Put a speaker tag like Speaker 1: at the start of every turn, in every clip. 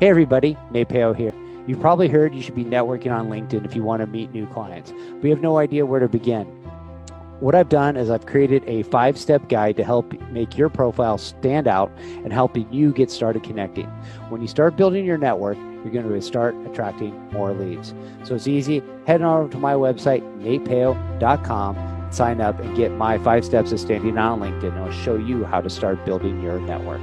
Speaker 1: Hey everybody, Nate Peo here. You've probably heard you should be networking on LinkedIn if you want to meet new clients. We have no idea where to begin. What I've done is I've created a 5-step guide to help make your profile stand out and helping you get started connecting. When you start building your network, you're going to start attracting more leads. So it's easy. Head on over to my website, natepeo.com, sign up and get my 5 steps of standing out on LinkedIn. I'll show you how to start building your network.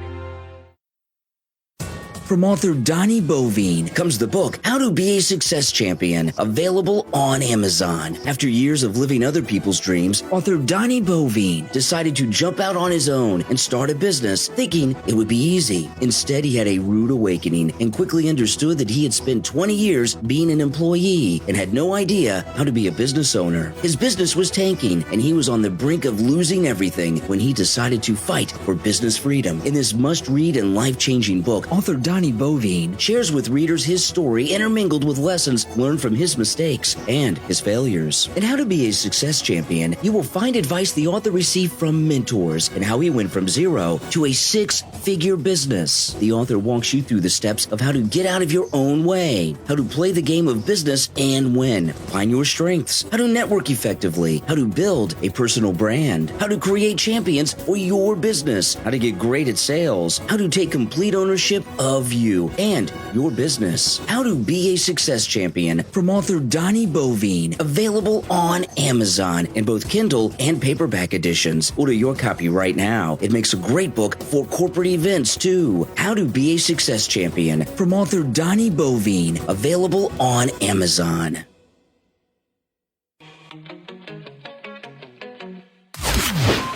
Speaker 2: From author Donnie Bovine comes the book, How to Be a Success Champion, available on Amazon. After years of living other people's dreams, author Donnie Bovine decided to jump out on his own and start a business, thinking it would be easy. Instead, he had a rude awakening and quickly understood that he had spent 20 years being an employee and had no idea how to be a business owner. His business was tanking, and he was on the brink of losing everything when he decided to fight for business freedom. In this must-read and life-changing book, author Donnie Bovine shares with readers his story intermingled with lessons learned from his mistakes and his failures. In How to Be a Success Champion, you will find advice the author received from mentors and how he went from zero to a 6-figure business. The author walks you through the steps of how to get out of your own way, how to play the game of business and win, find your strengths, how to network effectively, how to build a personal brand, how to create champions for your business, how to get great at sales, how to take complete ownership of you and your business. How to Be a Success Champion from author Donnie Bovine, available on Amazon in both Kindle and paperback editions. Order your copy right now. It makes a great book for corporate events too. How to Be a Success Champion from author Donnie Bovine, available on Amazon.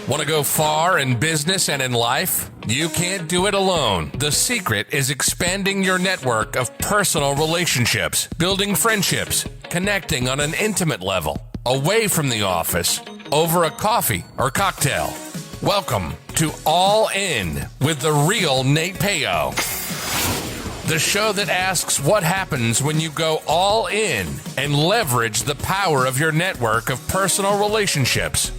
Speaker 3: Want to go far in business and in life? You can't do it alone. The secret is expanding your network of personal relationships, building friendships, connecting on an intimate level, away from the office, over a coffee or cocktail. Welcome to All In with the real Nate Peo. The show that asks what happens when you go all in and leverage the power of your network of personal relationships.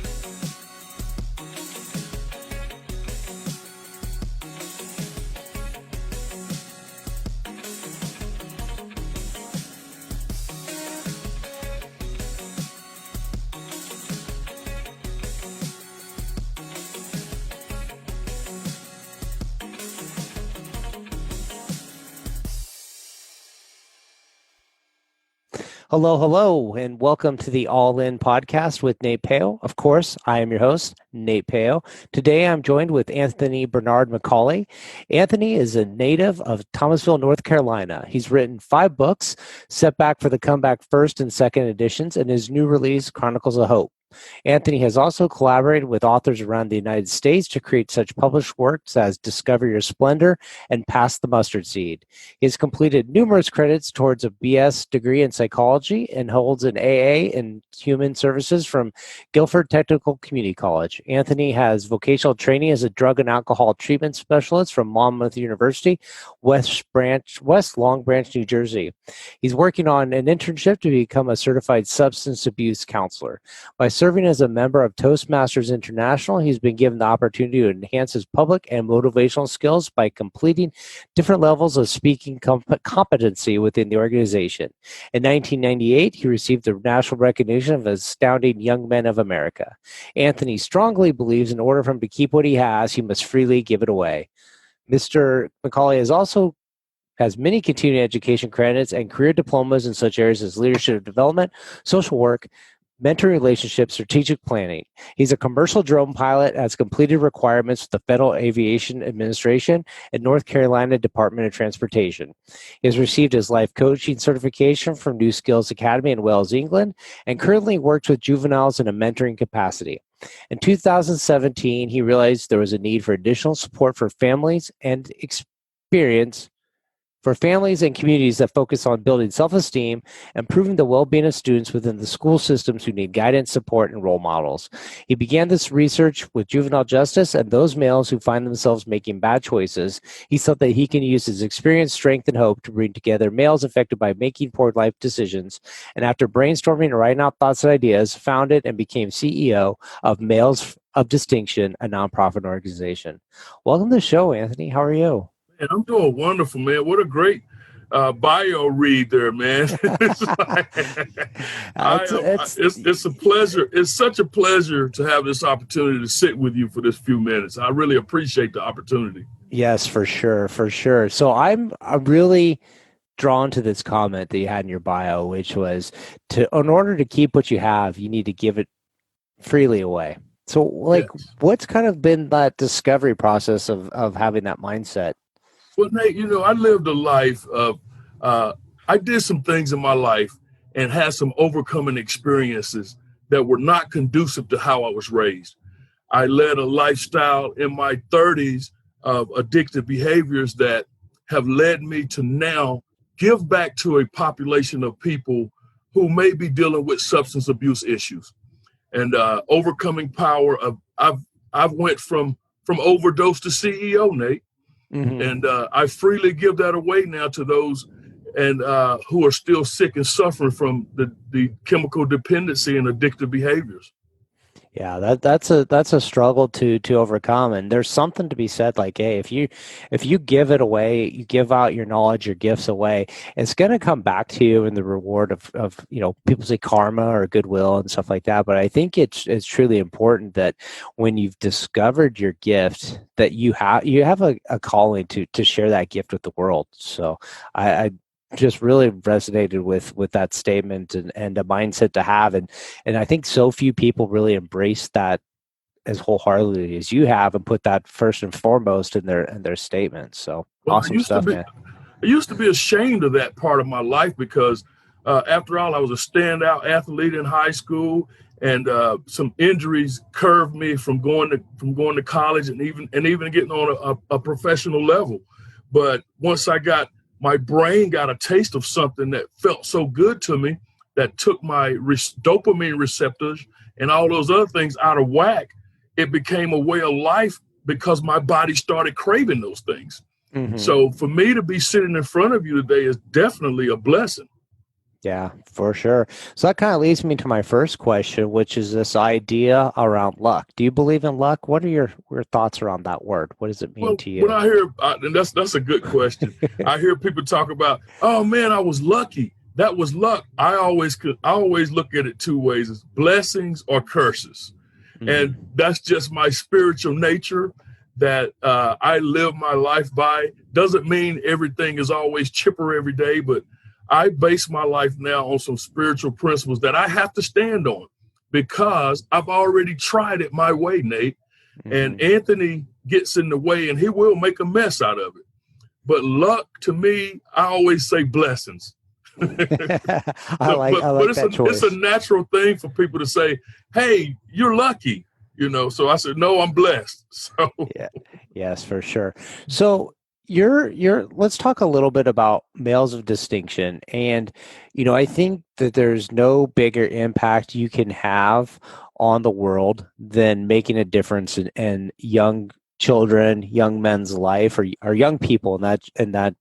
Speaker 1: Hello, and welcome to the All In podcast with Nate Peo. Of course, I am your host, Nate Peo. Today, I'm joined with Anthony Bernard McCauley. Anthony is a native of Thomasville, North Carolina. He's written 5 books, Setback for the Comeback first and second editions, and his new release, Chronicles of Hope. Anthony has also collaborated with authors around the United States to create such published works as Discover Your Splendor and Pass the Mustard Seed. He has completed numerous credits towards a BS degree in psychology and holds an AA in human services from Guilford Technical Community College. Anthony has vocational training as a drug and alcohol treatment specialist from Monmouth University, West Long Branch, New Jersey. He's working on an internship to become a certified substance abuse counselor. By serving as a member of Toastmasters International, he's been given the opportunity to enhance his public and motivational skills by completing different levels of speaking competency within the organization. In 1998, he received the national recognition of Astounding Young Men of America. Anthony strongly believes in order for him to keep what he has, he must freely give it away. Mr. McCauley has many continuing education credits and career diplomas in such areas as leadership development, social work, mentoring relationships, strategic planning. He's a commercial drone pilot, has completed requirements with the Federal Aviation Administration and North Carolina Department of Transportation. He has received his life coaching certification from New Skills Academy in Wales, England, and currently works with juveniles in a mentoring capacity. In 2017, he realized there was a need for additional support for families and communities that focus on building self-esteem, improving the well-being of students within the school systems who need guidance, support, and role models. He began this research with juvenile justice and those males who find themselves making bad choices. He thought that he can use his experience, strength, and hope to bring together males affected by making poor life decisions. And after brainstorming and writing out thoughts and ideas, founded and became CEO of Males of Distinction, a nonprofit organization. Welcome to the show, Anthony. How are you?
Speaker 4: Man, I'm doing wonderful, man. What a great bio read there, man. It's a pleasure. It's such a pleasure to have this opportunity to sit with you for this few minutes. I really appreciate the opportunity.
Speaker 1: Yes, for sure, for sure. So I'm really drawn to this comment that you had in your bio, which was in order to keep what you have, you need to give it freely away. So like,
Speaker 4: Yes.
Speaker 1: what's kind of been that discovery process of having that mindset?
Speaker 4: Well, Nate, I lived a life of, I did some things in my life and had some overcoming experiences that were not conducive to how I was raised. I led a lifestyle in my 30s of addictive behaviors that have led me to now give back to a population of people who may be dealing with substance abuse issues. And overcoming power of, I've went from overdose to CEO, Nate.
Speaker 1: Mm-hmm.
Speaker 4: And I freely give that away now to those and who are still sick and suffering from the chemical dependency and addictive behaviors.
Speaker 1: Yeah, that's a struggle to overcome, and there's something to be said like, hey, if you give it away, you give out your knowledge, your gifts away, it's going to come back to you in the reward of people say karma or goodwill and stuff like that. But I think it's truly important that when you've discovered your gift, that you have a calling to share that gift with the world. So I just really resonated with that statement and a mindset to have. And I think so few people really embrace that as wholeheartedly as you have and put that first and foremost in their statements. So awesome stuff, man.
Speaker 4: I used to be ashamed of that part of my life because after all, I was a standout athlete in high school, and some injuries curved me from going to college and even getting on a professional level. But once my brain got a taste of something that felt so good to me that took my dopamine receptors and all those other things out of whack, it became a way of life because my body started craving those things. Mm-hmm. So for me to be sitting in front of you today is definitely a blessing.
Speaker 1: Yeah, for sure. So that kind of leads me to my first question, which is this idea around luck. Do you believe in luck? What are your thoughts around that word? What does it mean to you?
Speaker 4: When I hear, and that's a good question. I hear people talk about, oh man, I was lucky. That was luck. I always look at it two ways: as blessings or curses. Mm-hmm. And that's just my spiritual nature that I live my life by. Doesn't mean everything is always chipper every day, but I base my life now on some spiritual principles that I have to stand on because I've already tried it my way, Nate. Mm-hmm. And Anthony gets in the way and he will make a mess out of it. But luck, to me, I always say blessings.
Speaker 1: I like that choice.
Speaker 4: It's a natural thing for people to say, hey, you're lucky, So I said, no, I'm blessed. So
Speaker 1: yeah, yes, for sure. So let's talk a little bit about males of distinction. And, I think that there's no bigger impact you can have on the world than making a difference in young children, young men's life, or young people in that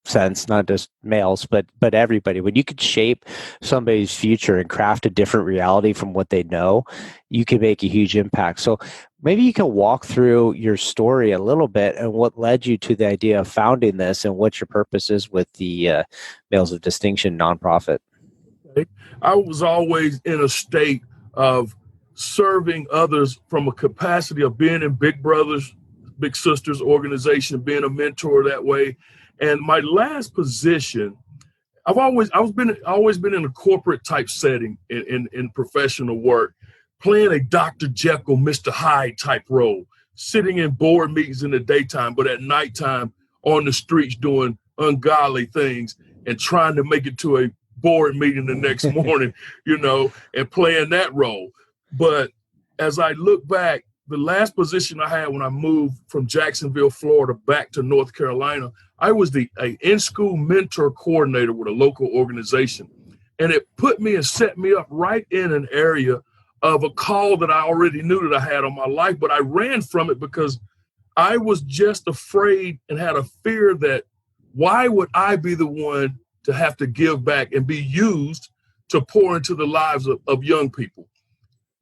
Speaker 1: sense, not just males, but everybody. When you could shape somebody's future and craft a different reality from what they know, you can make a huge impact. So maybe you can walk through your story a little bit and what led you to the idea of founding this and what your purpose is with the Males of Distinction nonprofit.
Speaker 4: I was always in a state of serving others from a capacity of being in Big Brothers, Big Sisters organization, being a mentor that way. And my last position, I've always been in a corporate type setting in professional work, playing a Dr. Jekyll, Mr. Hyde type role, sitting in board meetings in the daytime, but at nighttime on the streets doing ungodly things and trying to make it to a board meeting the next morning, and playing that role. But as I look back, the last position I had when I moved from Jacksonville, Florida, back to North Carolina, I was a in-school mentor coordinator with a local organization. And it put me and set me up right in an area of a call that I already knew that I had on my life, but I ran from it because I was just afraid and had a fear that why would I be the one to have to give back and be used to pour into the lives of young people?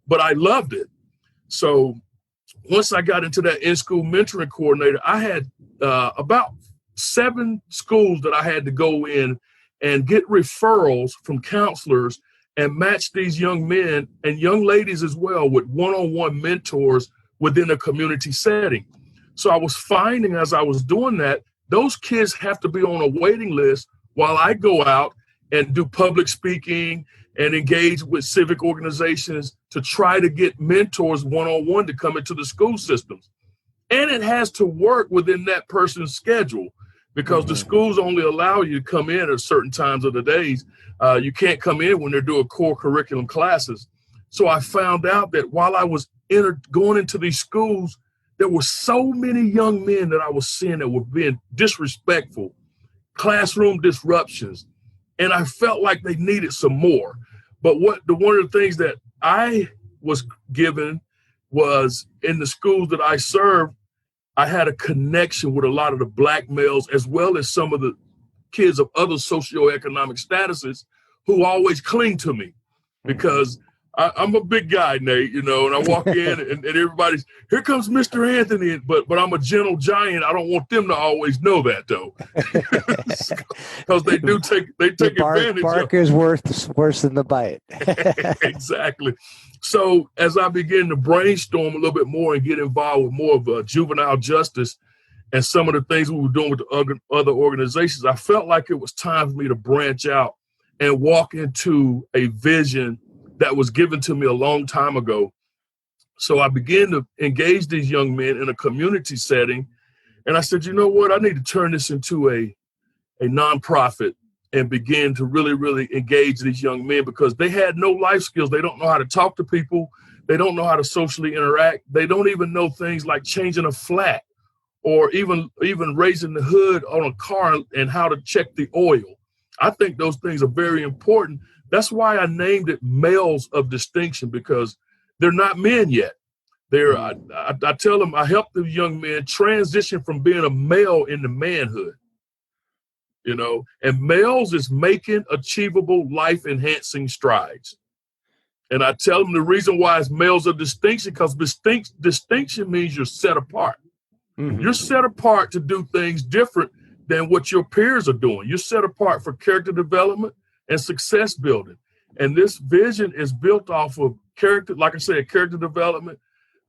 Speaker 4: But I loved it. So once I got into that in-school mentoring coordinator, I had about 7 schools that I had to go in and get referrals from counselors and match these young men and young ladies as well with one-on-one mentors within a community setting. So I was finding as I was doing that, those kids have to be on a waiting list while I go out and do public speaking and engage with civic organizations to try to get mentors one-on-one to come into the school systems. And it has to work within that person's schedule, because the schools only allow you to come in at certain times of the days. You can't come in when they're doing core curriculum classes. So I found out that while I was going into these schools, there were so many young men that I was seeing that were being disrespectful, classroom disruptions, and I felt like they needed some more. But one of the things that I was given was, in the schools that I served, I had a connection with a lot of the Black males, as well as some of the kids of other socioeconomic statuses who always cling to me, because I'm a big guy, Nate, and I walk in and everybody's, here comes Mr. Anthony, but I'm a gentle giant. I don't want them to always know that, though, because they take advantage.
Speaker 1: Bark is worse than the bite.
Speaker 4: Exactly. So as I began to brainstorm a little bit more and get involved with more of juvenile justice and some of the things we were doing with the other organizations, I felt like it was time for me to branch out and walk into a vision that was given to me a long time ago. So I began to engage these young men in a community setting. And I said, you know what, I need to turn this into a nonprofit and begin to really, really engage these young men, because they had no life skills. They don't know how to talk to people. They don't know how to socially interact. They don't even know things like changing a flat or even raising the hood on a car and how to check the oil. I think those things are very important. That's why I named it Males of Distinction, because they're not men yet. I tell them, I help the young men transition from being a male into manhood. And males is making achievable, life-enhancing strides. And I tell them the reason why it's males of distinction, because distinction means you're set apart. Mm-hmm. You're set apart to do things different than what your peers are doing. You're set apart for character development and success building. And this vision is built off of character, like I said, character development.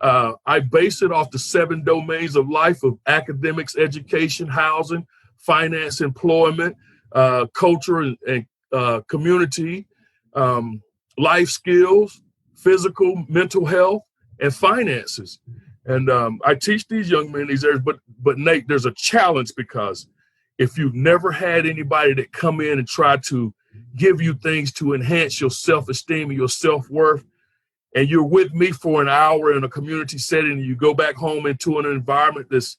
Speaker 4: I base it off the 7 domains of life of academics, education, housing, finance, employment, culture and community, life skills, physical, mental health, and finances. And I teach these young men these areas, but Nate, there's a challenge, because if you've never had anybody that come in and try to give you things to enhance your self-esteem and your self-worth, and you're with me for an hour in a community setting, and you go back home into an environment that's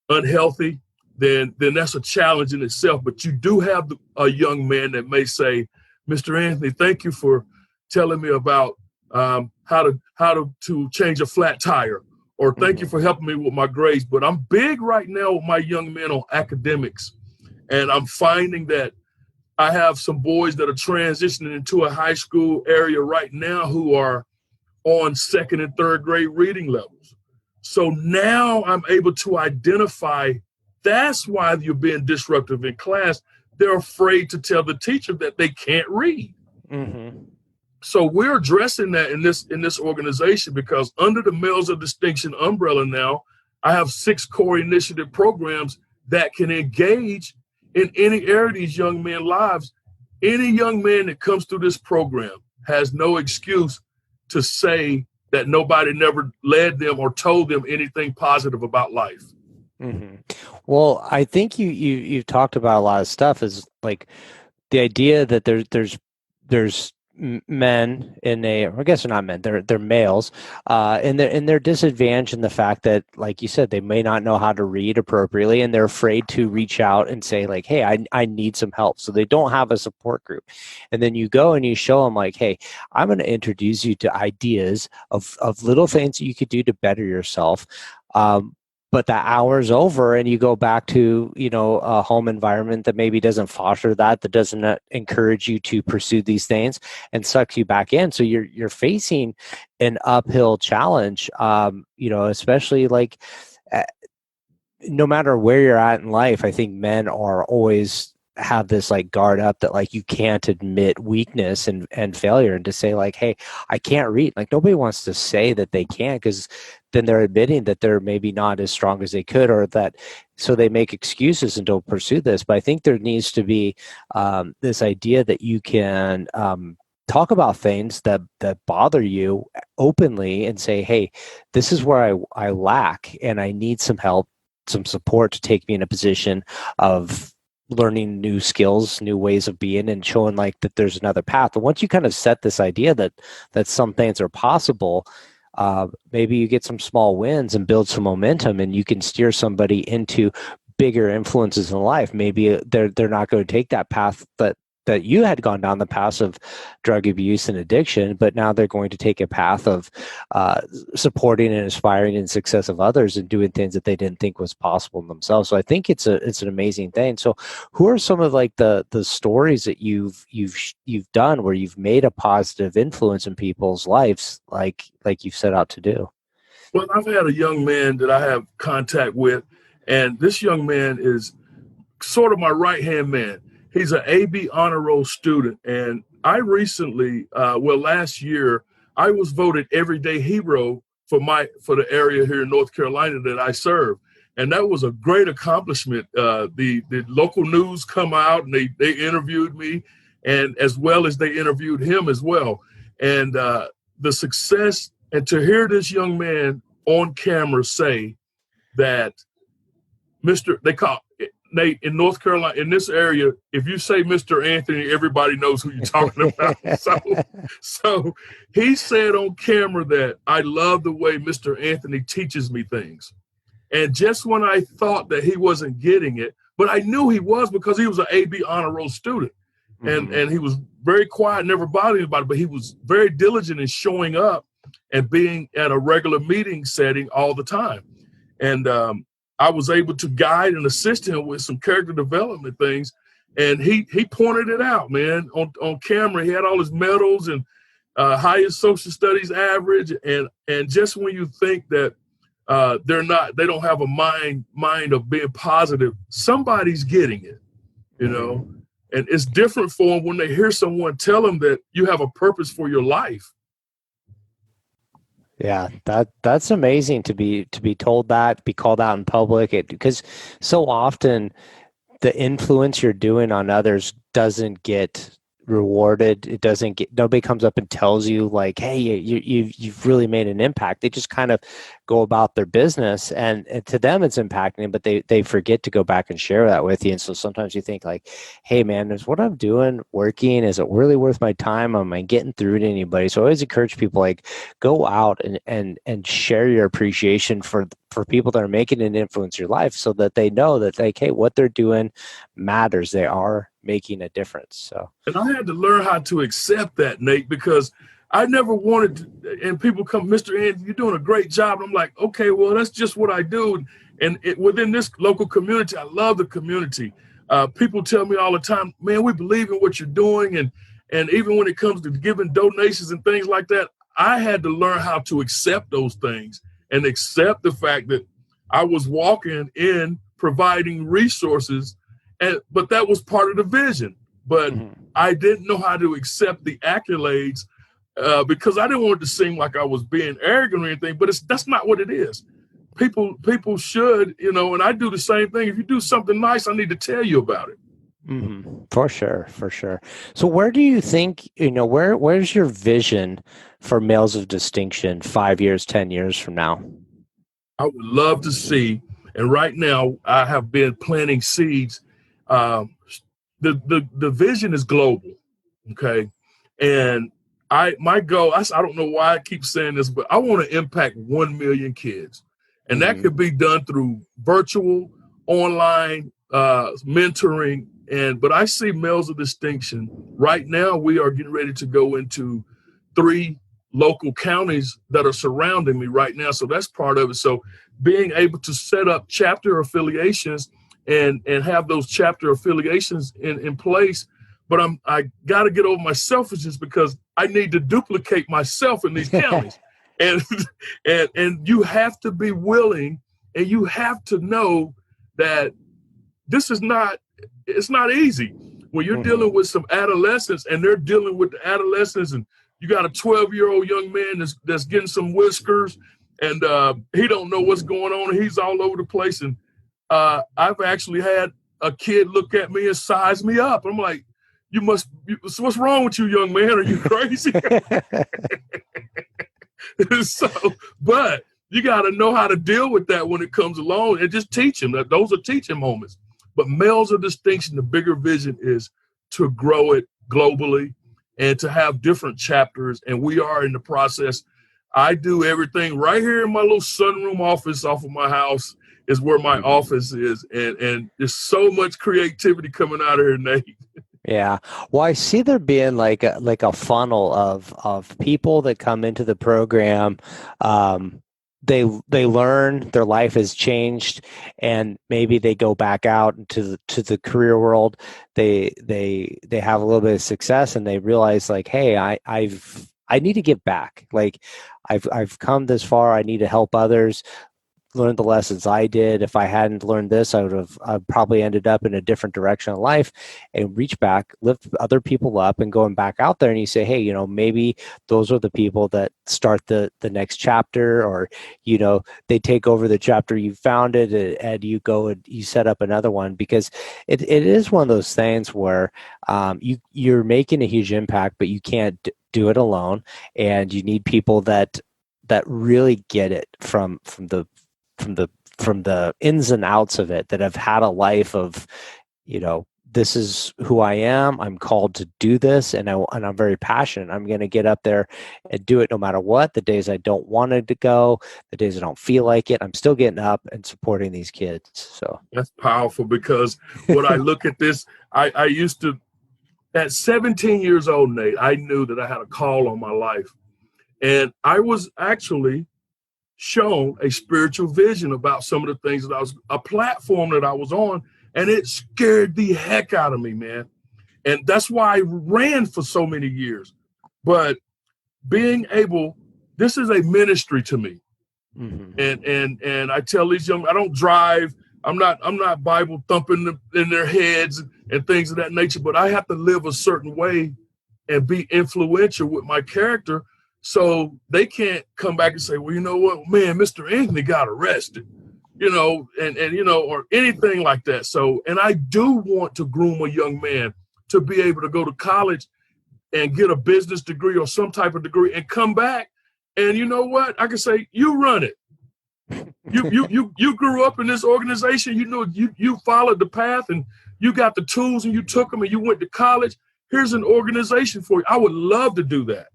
Speaker 4: unhealthy, then that's a challenge in itself. But you do have a young man that may say, Mr. Anthony, thank you for telling me about how to change a flat tire, or thank you for helping me with my grades. But I'm big right now with my young men on academics. And I'm finding that I have some boys that are transitioning into a high school area right now who are on 2nd and 3rd grade reading levels. So now I'm able to identify that's why you're being disruptive in class. They're afraid to tell the teacher that they can't read. Mm-hmm. So we're addressing that in this organization, because under the Males of Distinction umbrella now, I have 6 core initiative programs that can engage in any area of these young men's lives. Any young man that comes through this program has no excuse to say that nobody never led them or told them anything positive about life.
Speaker 1: Mm-hmm. Well, I think you've talked about a lot of stuff, is like the idea that there's men I guess they're not men, they're males, and they're disadvantaged in the fact that, like you said, they may not know how to read appropriately, and they're afraid to reach out and say, like, hey, I need some help. So they don't have a support group. And then you go and you show them, like, hey, I'm going to introduce you to ideas of little things that you could do to better yourself. But that hour's over and you go back to, a home environment that maybe doesn't foster that doesn't encourage you to pursue these things, and sucks you back in. So you're facing an uphill challenge, especially like no matter where you're at in life, I think men are always have this like guard up that like you can't admit weakness and failure, and to say like, hey, I can't read. Like nobody wants to say that they can't, because then they're admitting that they're maybe not as strong as they could, or that, so they make excuses and don't pursue this. But I think there needs to be this idea that you can talk about things that bother you openly and say, hey, this is where I lack and I need some help, some support to take me in a position of learning new skills, new ways of being, and showing like that there's another path. But once you kind of set this idea that some things are possible, maybe you get some small wins and build some momentum, and you can steer somebody into bigger influences in life. Maybe they're not going to take that path that you had gone down, the path of drug abuse and addiction, but now they're going to take a path of supporting and inspiring the success of others and doing things that they didn't think was possible in themselves. So I think it's an amazing thing. So who are some of like the stories that you've done where you've made a positive influence in people's lives, like you've set out to do?
Speaker 4: Well, I've had a young man that I have contact with, and this young man is sort of my right-hand man. He's an AB honor roll student, and I recently, last year, I was voted everyday hero for the area here in North Carolina that I serve, and that was a great accomplishment. The local news come out and they interviewed me, and as well as they interviewed him as well, and the success, and to hear this young man on camera say that they call Nate, in North Carolina, in this area, if you say Mr. Anthony, everybody knows who you're talking about. So he said on camera that I love the way Mr. Anthony teaches me things. And just when I thought that he wasn't getting it, but I knew he was, because he was an AB honor roll student. Mm-hmm. And he was very quiet, never bothered anybody, but he was very diligent in showing up and being at a regular meeting setting all the time. And I was able to guide and assist him with some character development things. And he pointed it out, man, on camera. He had all his medals and highest social studies average. And just when you think that they don't have a mind of being positive, somebody's getting it, you know? And it's different for them when they hear someone tell them that you have a purpose for your life.
Speaker 1: Yeah, that's amazing to be told that, be called out in public, because so often the influence you're doing on others doesn't get rewarded. It doesn't get, nobody comes up and tells you like, hey, you've really made an impact. They just kind of go about their business, and to them it's impacting, but they forget to go back and share that with you. And so sometimes you think like, hey man, is what I'm doing working? Is it really worth my time? Am I getting through to anybody? So I always encourage people, like, go out and share your appreciation for people that are making an influence in your life, so that they know that, like, hey, what they're doing matters. They are making a difference. So, and
Speaker 4: I had to learn how to accept that, Nate, because I never wanted to, and people come, Mr. Anthony, you're doing a great job. And I'm like, okay, well, that's just what I do. And within this local community, I love the community. People tell me all the time, man, we believe in what you're doing. And even when it comes to giving donations and things like that, I had to learn how to accept those things and accept the fact that I was walking in providing resources, but that was part of the vision. But I didn't know how to accept the accolades because I didn't want it to seem like I was being arrogant or anything, but that's not what it is. People should, and I do the same thing. If you do something nice, I need to tell you about it.
Speaker 1: Mm-hmm. For sure. So where do you think, where's your vision for Males of Distinction 5 years, 10 years from now?
Speaker 4: I would love to see, and right now I have been planting seeds. The vision is global, okay? And my goal, I don't know why I keep saying this, but I want to impact 1 million kids. And that could be done through virtual, online, mentoring. But I see Males of Distinction. Right now, we are getting ready to go into 3 local counties that are surrounding me right now. So that's part of it. So being able to set up chapter affiliations and have those chapter affiliations in place. But I got to get over my selfishness because I need to duplicate myself in these counties. and you have to be willing, and you have to know that it's not easy when you're dealing with some adolescents and they're dealing with the adolescents, and you got a 12-year-old young man that's getting some whiskers, and he don't know what's going on. He's all over the place. And I've actually had a kid look at me and size me up. I'm like, what's wrong with you, young man? Are you crazy? But you got to know how to deal with that when it comes along, and just teach them. Those are teaching moments. But males of distinction, the bigger vision is to grow it globally and to have different chapters. And we are in the process. I do everything right here in my little sunroom office off of my house is where my office is. And there's so much creativity coming out of here, Nate.
Speaker 1: Yeah. Well, I see there being like a funnel of people that come into the program. They learn, their life has changed, and maybe they go back out into the career world. They have a little bit of success, and they realize, like, hey, I need to give back. Like, I've come this far. I need to help others learn the lessons I did. If I hadn't learned this, I'd probably ended up in a different direction of life, and reach back, lift other people up, and going back out there. And you say, hey, maybe those are the people that start the next chapter, or, they take over the chapter you founded, and you go and you set up another one, because it is one of those things where you're making a huge impact, but you can't do it alone. And you need people that really get it from the ins and outs of it, that have had a life of, this is who I am. I'm called to do this, and I'm very passionate. I'm going to get up there and do it no matter what. The days I don't want it to go, the days I don't feel like it, I'm still getting up and supporting these kids. So
Speaker 4: that's powerful, because when I look at this, I used to, at 17 years old, Nate, I knew that I had a call on my life, and I was actually shown a spiritual vision about some of the things that a platform that I was on, and it scared the heck out of me, man. And that's why I ran for so many years. But being able, this is a ministry to me. And I tell these young, I don't drive. I'm not Bible thumping in their heads and things of that nature, but I have to live a certain way and be influential with my character, so they can't come back and say, well, you know what, man, Mr. Anthony got arrested, or anything like that. So, and I do want to groom a young man to be able to go to college and get a business degree or some type of degree and come back. And you know what? I can say, you run it. You grew up in this organization. You followed the path, and you got the tools, and you took them, and you went to college. Here's an organization for you. I would love to do that.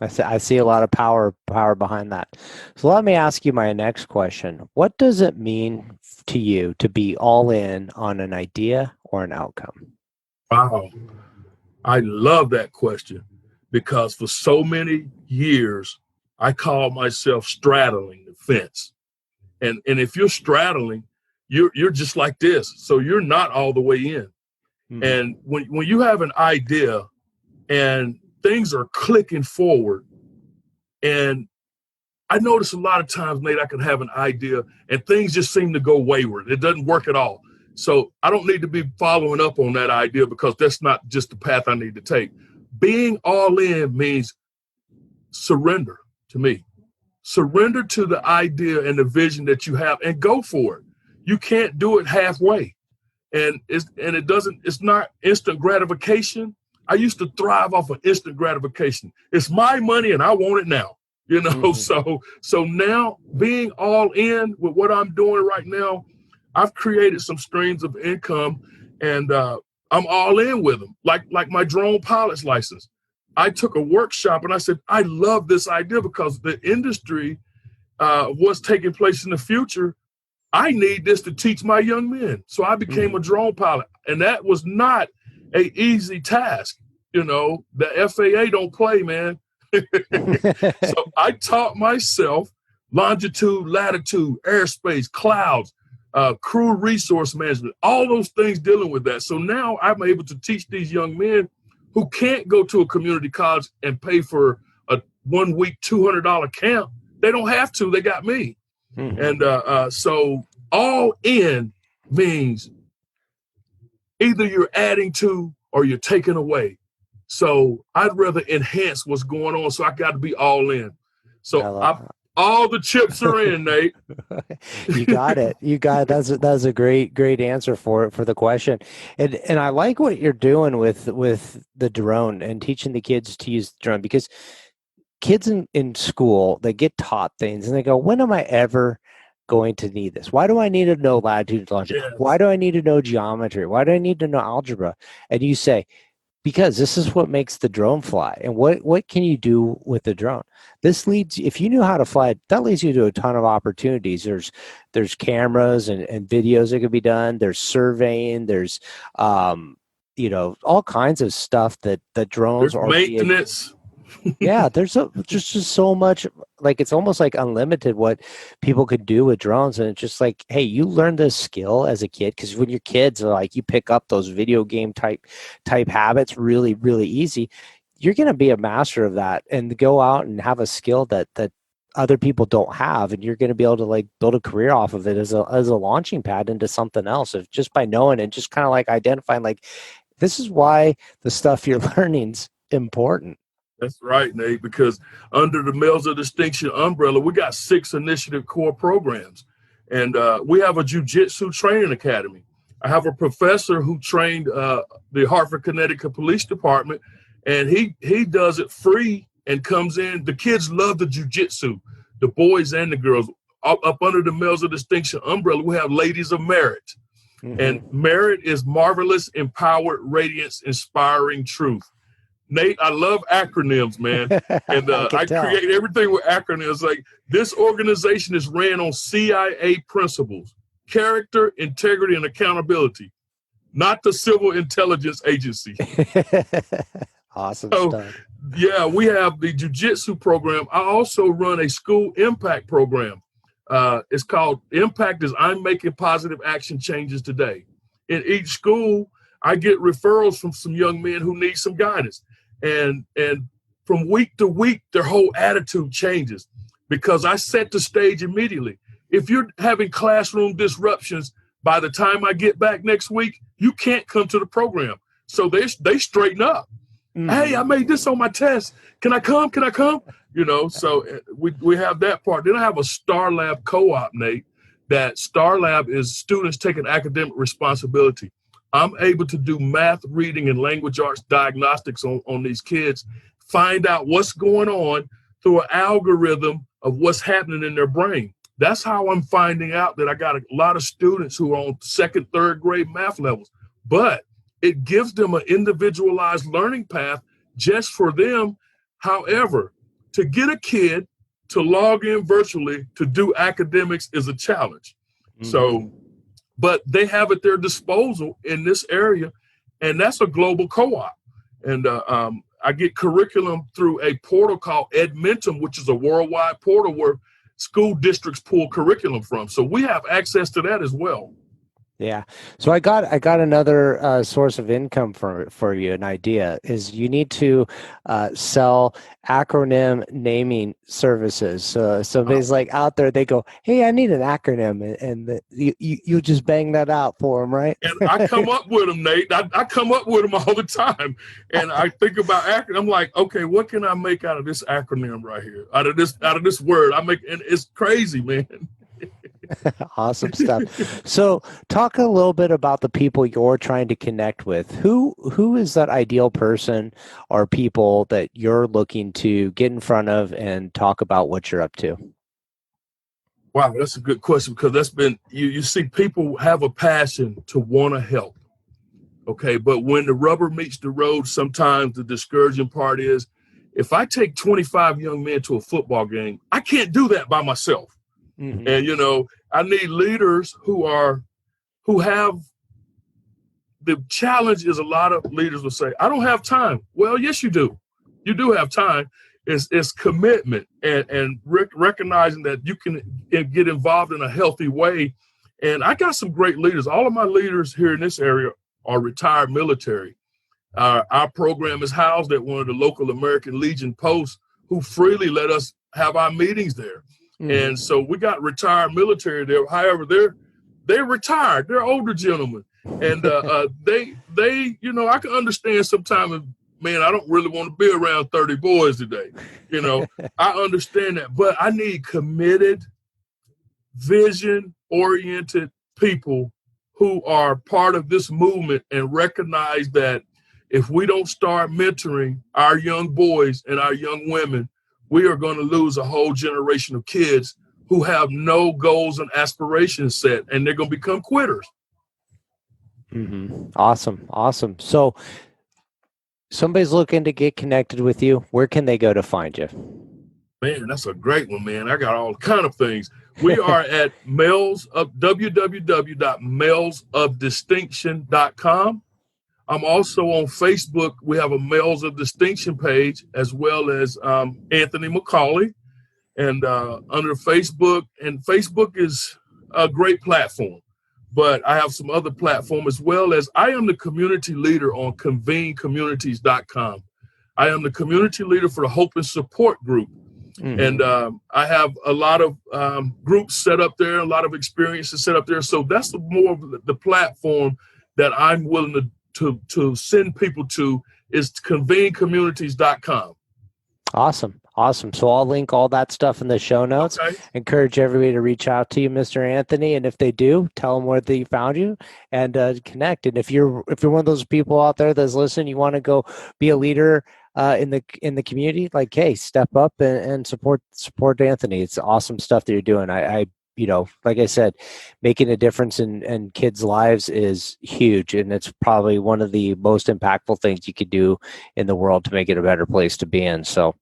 Speaker 1: I see a lot of power behind that. So let me ask you my next question. What does it mean to you to be all in on an idea or an outcome?
Speaker 4: Wow. I love that question, because for so many years, I call myself straddling the fence. And if you're straddling, you're just like this. So you're not all the way in. And when you have an idea and things are clicking forward, and I notice a lot of times, Nate, I can have an idea and things just seem to go wayward. It doesn't work at all. So I don't need to be following up on that idea, because that's not just the path I need to take. Being all in means surrender to me. Surrender to the idea and the vision that you have, and go for it. You can't do it halfway. And it's not instant gratification. I used to thrive off of instant gratification. It's my money and I want it now, So now, being all in with what I'm doing right now, I've created some streams of income, and I'm all in with them. Like my drone pilot's license. I took a workshop and I said, I love this idea, because the industry, what's taking place in the future, I need this to teach my young men. So I became a drone pilot, and that was not an easy task. The FAA don't play, man. So I taught myself longitude, latitude, airspace, clouds, crew resource management, all those things dealing with that. So now I'm able to teach these young men who can't go to a community college and pay for a 1 week $200 camp. They don't have to. They got me. And so all in means either you're adding to or you're taking away. So I'd rather enhance what's going on. So I got to be all in. So all the chips are in, Nate.
Speaker 1: You got it. You got it. That's a great answer for the question. And I like what you're doing with the drone and teaching the kids to use the drone, because kids in school, they get taught things and they go, when am I ever going to need this? Why do I need to know latitude and longitude?
Speaker 4: Yes.
Speaker 1: Why do I need to know geometry? Why do I need to know algebra? And you say, because this is what makes the drone fly. And what can you do with the drone? This leads, if you knew how to fly, that leads you to a ton of opportunities. There's cameras and videos that could be done. There's surveying. There's all kinds of stuff that drones
Speaker 4: are maintenance.
Speaker 1: Yeah, there's just so much, like it's almost like unlimited what people could do with drones. And it's just like, hey, you learn this skill as a kid, because when your kids are like, you pick up those video game type habits really, really easy. You're going to be a master of that and go out and have a skill that other people don't have, and you're going to be able to like build a career off of it as a launching pad into something else, if just by knowing and just kind of like identifying, like, this is why the stuff you're learning's important.
Speaker 4: That's right, Nate, because under the Males of Distinction umbrella, we got 6 initiative core programs. And we have a jiu-jitsu training academy. I have a professor who trained the Hartford, Connecticut Police Department, and he does it free and comes in. The kids love the jiu-jitsu, the boys and the girls. Up under the Males of Distinction umbrella, we have Ladies of Merit. Mm-hmm. And merit is marvelous, empowered, radiance, inspiring truth. Nate, I love acronyms, man. And I create everything with acronyms. Like, this organization is ran on CIA principles: character, integrity, and accountability, not the Civil Intelligence Agency.
Speaker 1: Awesome stuff.
Speaker 4: Yeah, we have the jiu-jitsu program. I also run a school impact program. It's called Impact is I'm Making Positive Action Changes Today. In each school, I get referrals from some young men who need some guidance. And from week to week, their whole attitude changes because I set the stage immediately. If you're having classroom disruptions, by the time I get back next week, you can't come to the program. So they straighten up. Mm-hmm. Hey, I made this on my test. Can I come? So we have that part. Then I have a Star Lab co-op, Nate. That Star Lab is students taking academic responsibility. I'm able to do math, reading, and language arts diagnostics on these kids, find out what's going on through an algorithm of what's happening in their brain. That's how I'm finding out that I got a lot of students who are on 2nd, 3rd grade math levels. But it gives them an individualized learning path just for them. However, to get a kid to log in virtually to do academics is a challenge. Mm-hmm. So, but they have at their disposal in this area, and that's a global co-op. And I get curriculum through a portal called Edmentum, which is a worldwide portal where school districts pull curriculum from. So we have access to that as well.
Speaker 1: Yeah. So I got another source of income for you. An idea is you need to sell acronym naming services. So somebody's like out there, they go, "Hey, I need an acronym," and you just bang that out for them, right?
Speaker 4: And I come up with them, Nate. I come up with them all the time, and I think about acronym. I'm like, okay, what can I make out of this acronym right here? Out of this word, and it's crazy, man.
Speaker 1: Awesome stuff. So talk a little bit about the people you're trying to connect with. Who is that ideal person or people that you're looking to get in front of and talk about what you're up to?
Speaker 4: Wow, that's a good question, because that's been, you see people have a passion to want to help. Okay, but when the rubber meets the road, sometimes the discouraging part is, if I take 25 young men to a football game, I can't do that by myself. Mm-hmm. And, I need leaders who have, the challenge is a lot of leaders will say, I don't have time. Well, yes, you do. You do have time. It's commitment and recognizing that you can get involved in a healthy way. And I got some great leaders. All of my leaders here in this area are retired military. Our program is housed at one of the local American Legion posts, who freely let us have our meetings there. Mm-hmm. And so we got retired military there. However, they're retired. They're older gentlemen. And they, I can understand sometimes, man, I don't really want to be around 30 boys today. I understand that. But I need committed, vision-oriented people who are part of this movement and recognize that if we don't start mentoring our young boys and our young women, we are going to lose a whole generation of kids who have no goals and aspirations set, and they're going to become quitters.
Speaker 1: Mm-hmm. Awesome. So somebody's looking to get connected with you. Where can they go to find you?
Speaker 4: Man, that's a great one, man. I got all kind of things. We are at www.malesofdistinction.com. I'm also on Facebook. We have a Males of Distinction page, as well as Anthony McCauley. And under Facebook, and Facebook is a great platform, but I have some other platform, as well as I am the community leader on convenecommunities.com. I am the community leader for the Hope and Support group. Mm-hmm. And I have a lot of groups set up there, a lot of experiences set up there. So that's more of the platform that I'm willing to send people to, is convenecommunities.com.
Speaker 1: Awesome. So I'll link all that stuff in the show notes. Okay. Encourage everybody to reach out to you, Mr. Anthony. And if they do, tell them where they found you and connect. And if you're one of those people out there that's listening, you want to go be a leader in the community, like, hey, step up and support Anthony. It's awesome stuff that you're doing. I like I said, making a difference in kids' lives is huge, and it's probably one of the most impactful things you could do in the world to make it a better place to be in. So,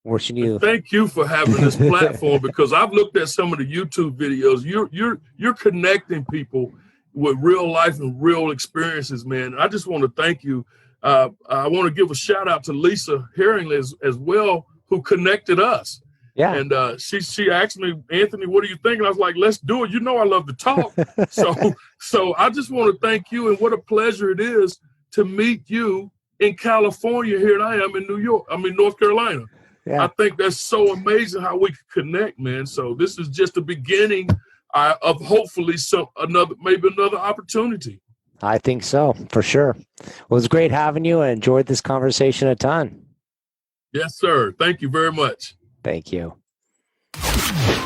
Speaker 1: wishing you.
Speaker 4: Thank you for having this platform, because I've looked at some of the YouTube videos. You're connecting people with real life and real experiences, man. I just want to thank you. I want to give a shout out to Lisa Herring as well, who connected us.
Speaker 1: Yeah.
Speaker 4: And she asked me, Anthony, what do you think? And I was like, let's do it. I love to talk. So I just want to thank you. And what a pleasure it is to meet you in California. Here I am in North Carolina. Yeah. I think that's so amazing how we can connect, man. So this is just the beginning of hopefully another opportunity.
Speaker 1: I think so, for sure. Well, it was great having you. I enjoyed this conversation a ton.
Speaker 4: Yes, sir. Thank you very much.
Speaker 1: Thank you.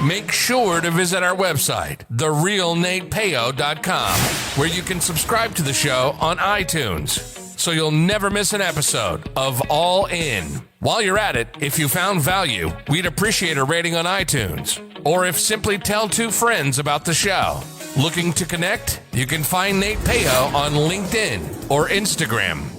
Speaker 3: Make sure to visit our website, therealnatepeo.com, where you can subscribe to the show on iTunes, so you'll never miss an episode of All In. While you're at it, if you found value, we'd appreciate a rating on iTunes, or if simply tell 2 friends about the show. Looking to connect? You can find Nate Peo on LinkedIn or Instagram.